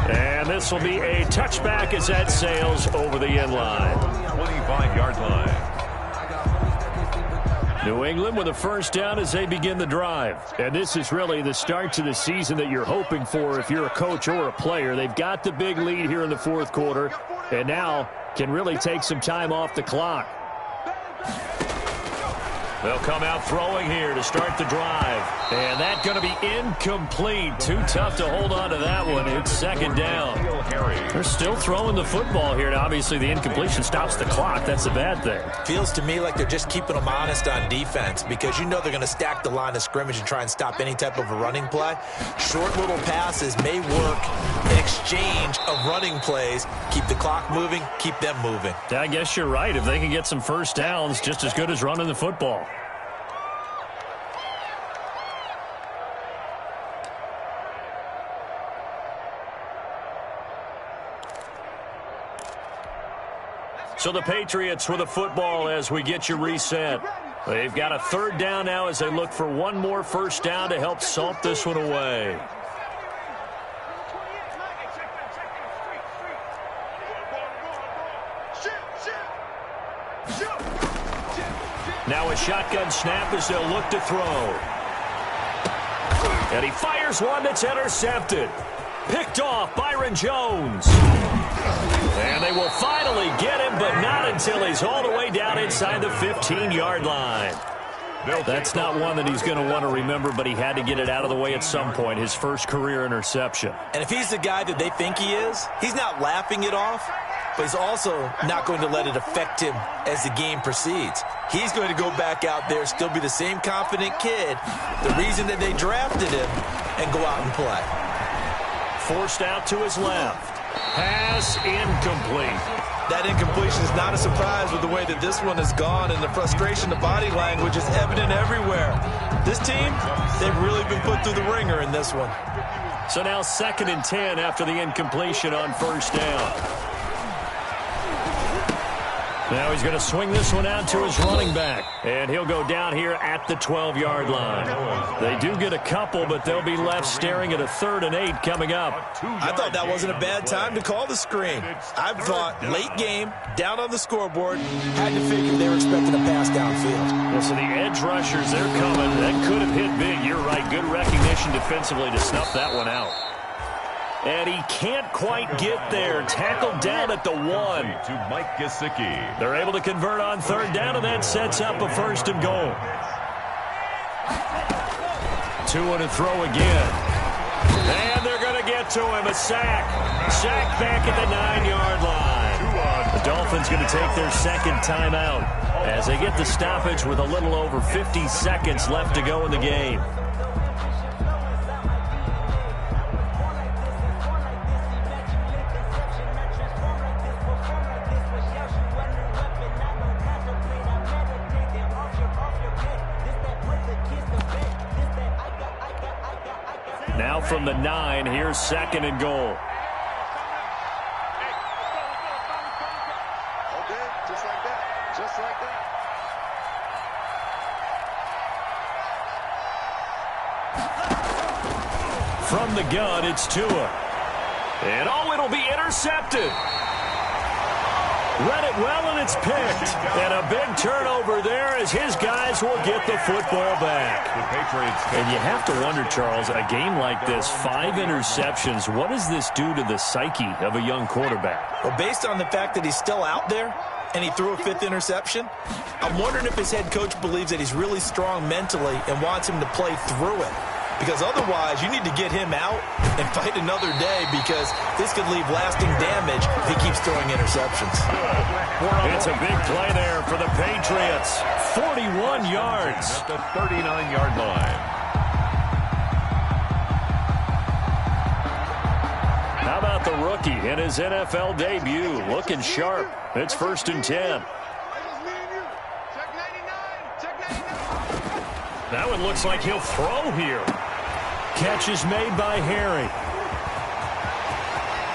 And this will be a touchback as that sails over the end line. 25-yard line. New England with a first down as they begin the drive. And this is really the start to the season that you're hoping for if you're a coach or a player. They've got the big lead here in the fourth quarter, and now can really take some time off the clock. They'll come out throwing here to start the drive. And that's going to be incomplete. Too tough to hold on to that one. It's second down. They're still throwing the football here. Now, obviously, the incompletion stops the clock. That's a bad thing. Feels to me like they're just keeping them honest on defense because you know they're going to stack the line of scrimmage and try and stop any type of a running play. Short little passes may work in exchange of running plays. Keep the clock moving, keep them moving. I guess you're right. If they can get some first downs, just as good as running the football. So the Patriots with a football as we get you reset. They've got a third down now as they look for one more first down to help salt this one away. Now a shotgun snap as they'll look to throw. And he fires one that's intercepted. Picked off Byron Jones. And they will finally get him, but not until he's all the way down inside the 15-yard line. That's not one that he's going to want to remember, but he had to get it out of the way at some point, his first career interception. And if he's the guy that they think he is, he's not laughing it off, but he's also not going to let it affect him as the game proceeds. He's going to go back out there, still be the same confident kid, the reason that they drafted him, and go out and play. Forced out to his left. Pass incomplete. That incompletion is not a surprise with the way that this one has gone, and the frustration, the body language is evident everywhere. This team, they've really been put through the ringer in this one. So now 2nd and 10 after the incompletion on first down. Now he's going to swing this one out to his running back. And he'll go down here at the 12-yard line. They do get a couple, but they'll be left staring at a 3rd and 8 coming up. I thought that wasn't a bad time to call the screen. I thought late game, down on the scoreboard, had to figure they were expecting a pass downfield. Well, so the edge rushers, they're coming. That could have hit big. You're right. Good recognition defensively to snuff that one out. And he can't quite get there. Tackled down at the 1. To Mike Gesicki. They're able to convert on 3rd down, and that sets up a 1st and goal. 2 to throw again. And they're going to get to him. A sack. Sack back at the 9-yard line. The Dolphins going to take their 2nd timeout as they get the stoppage with a little over 50 seconds left to go in the game. Now from the 9, here's 2nd and goal. Okay, just like that. Just like that. From the gun, it's Tua. And oh, it'll be intercepted. Read it well, and it's picked. And a big turnover there as his guys will get the football back. And you have to wonder, Charles, a game like this, 5 interceptions, what does this do to the psyche of a young quarterback? Well, based on the fact that he's still out there, and he threw a 5th interception. I'm wondering if his head coach believes that he's really strong mentally and wants him to play through it. Because otherwise, you need to get him out and fight another day, because this could leave lasting damage if he keeps throwing interceptions. It's a big play there for the Patriots. 41 yards. At the 39-yard line. How about the rookie in his NFL debut? Looking sharp. It's 1st and 10. That one looks like he'll throw here. Catch is made by Harry.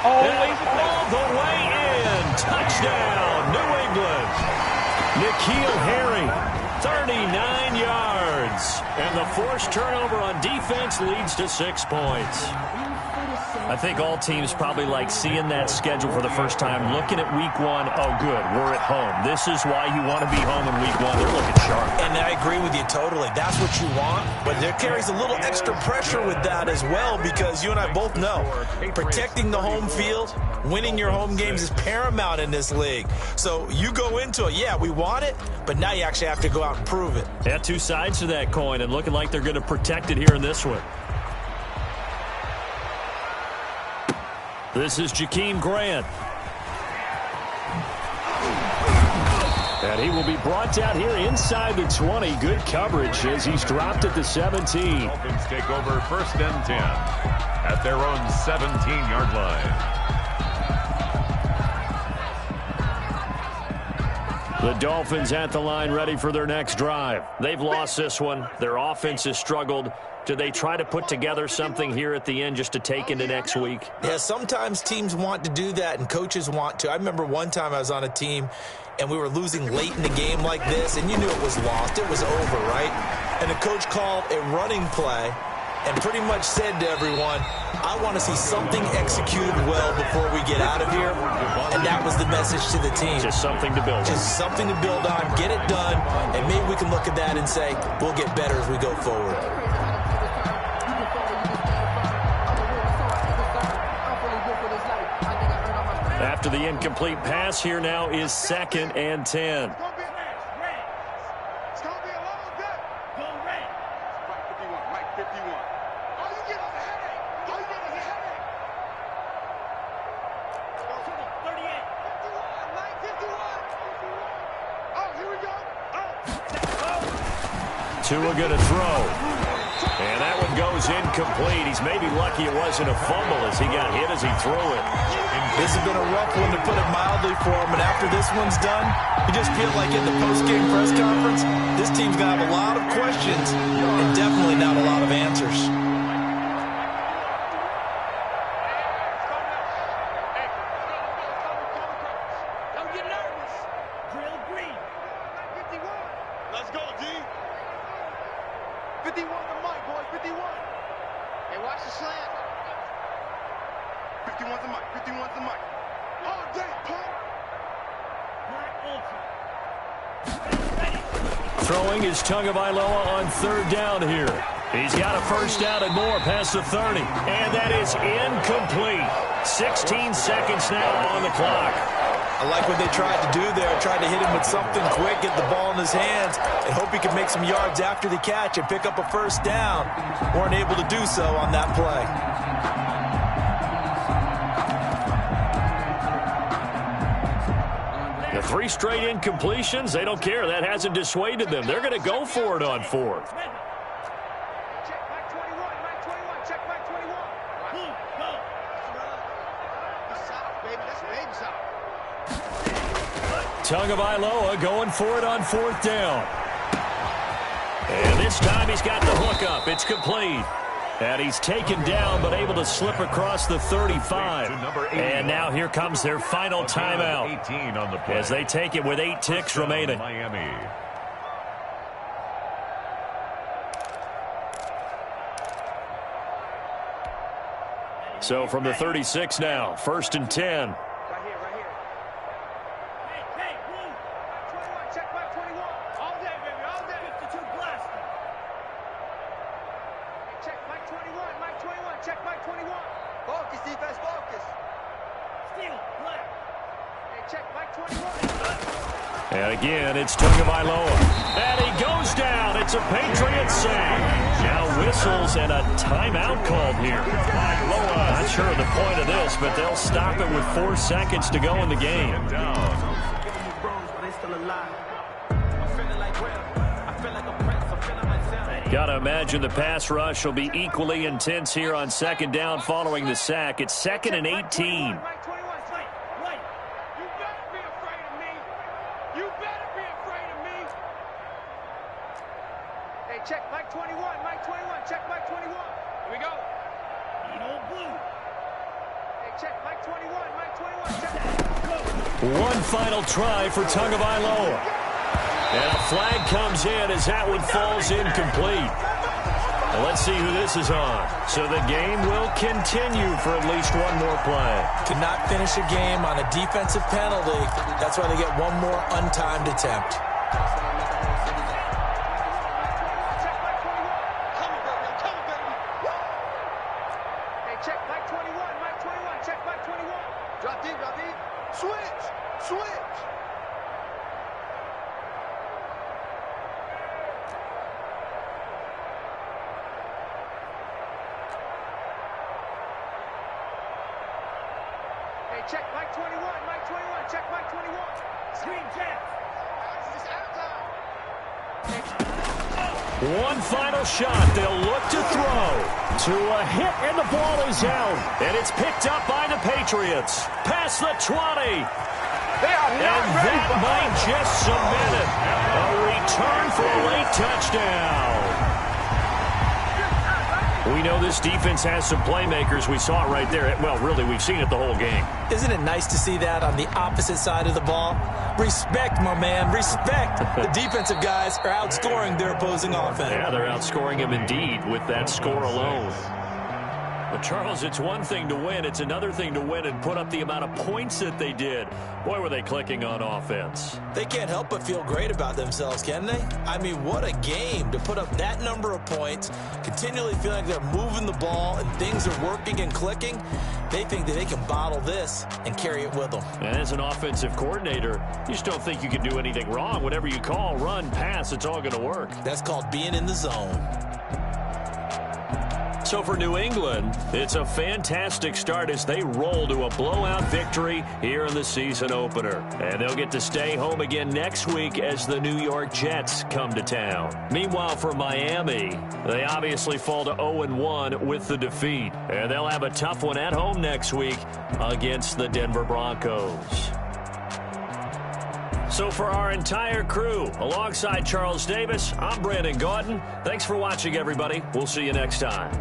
All the way in. Touchdown, New England. N'Keal Harry, 39 yards. And the forced turnover on defense leads to 6 points. I think all teams probably like seeing that schedule for the first time, looking at week 1. Oh, good, we're at home. This is why you want to be home in week 1. They're looking sharp. And I agree with you totally. That's what you want. But there carries a little extra pressure with that as well, because you and I both know protecting the home field, winning your home games is paramount in this league. So you go into it, yeah, we want it, but now you actually have to go out and prove it. Yeah, 2 sides to that coin, and looking like they're going to protect it here in this one. This is Jakeem Grant. And he will be brought down here inside the 20. Good coverage as he's dropped at the 17. Dolphins take over 1st and 10 at their own 17-yard line. The Dolphins at the line, ready for their next drive. They've lost this one. Their offense has struggled. Do they try to put together something here at the end just to take into next week? Yeah, sometimes teams want to do that and coaches want to. I remember one time I was on a team and we were losing late in the game like this, and you knew it was lost. It was over, right? And the coach called a running play and pretty much said to everyone, I want to see something executed well before we get out of here. And that was the message to the team. Just something to build on. Just something to build on, get it done, and maybe we can look at that and say, we'll get better as we go forward. After the incomplete pass, here now is 2nd and 10. Tua going to throw. And that one goes incomplete. He's maybe lucky it wasn't a fumble as he got hit as he threw it. This has been a rough one, to put it mildly, for him. And after this one's done, you just feel like in the post-game press conference, this team's going to have a lot of questions and definitely not a lot of answers. Don't get nervous. Drill green. 51. Let's go, D. 51 the mic, boys. 51. Hey, watch the slant. 51's the mic. 51's the mic. All day, pump. Throwing is Tagovailoa on 3rd down here. He's got a 1st down and more past the 30. And that is incomplete. 16 seconds now on the clock. I like what they tried to do there. Tried to hit him with something quick, get the ball in his hands, and hope he could make some yards after the catch and pick up a 1st down. Weren't able to do so on that play. The 3 straight incompletions, they don't care. That hasn't dissuaded them. They're going to go for it on 4th. Tagovailoa going for it on 4th down. And this time he's got the hook up. It's complete. And he's taken down but able to slip across the 35. And now here comes their final timeout 18 on the play. as they take it with 8 ticks remaining. Miami. So from the 36 now, 1st and 10. And again, it's Tagovailoa. And he goes down. It's a Patriots save. Now whistles and a timeout called here. Not sure of the point of this, but they'll stop it with 4 seconds to go in the game. Got to imagine the pass rush will be equally intense here on second down following the sack. It's 2nd and 18. Check Mike 21, Mike 21, check Mike 21. Here we go. Need old blue. Hey, check Mike 21, Mike 21, check. One final try for Tagovailoa. And a flag comes in as that one falls incomplete. Well, let's see who this is on. So the game will continue for at least one more play. Cannot finish a game on a defensive penalty. That's why they get one more untimed attempt. Check Mike 21, Mike 21, check Mike 21. Screen check. This is out time. One final shot. They'll look to throw. To a hit, and the ball is out. And it's picked up by the Patriots. Past the 20. And that might just cement it. A return for a late touchdown. We know this defense has some playmakers. We saw it right there. Well, really, we've seen it the whole game. Isn't it nice to see that on the opposite side of the ball? Respect, my man, respect. The defensive guys are outscoring their opposing offense. Yeah, they're outscoring them indeed with that score alone. But, Charles, it's one thing to win. It's another thing to win and put up the amount of points that they did. Boy, were they clicking on offense. They can't help but feel great about themselves, can they? I mean, what a game to put up that number of points, continually feeling like they're moving the ball and things are working and clicking. They think that they can bottle this and carry it with them. And as an offensive coordinator, you just don't think you can do anything wrong. Whatever you call, run, pass, it's all going to work. That's called being in the zone. So for New England, it's a fantastic start as they roll to a blowout victory here in the season opener. And they'll get to stay home again next week as the New York Jets come to town. Meanwhile, for Miami, they obviously fall to 0-1 with the defeat. And they'll have a tough one at home next week against the Denver Broncos. So for our entire crew, alongside Charles Davis, I'm Brandon Gaudin. Thanks for watching, everybody. We'll see you next time.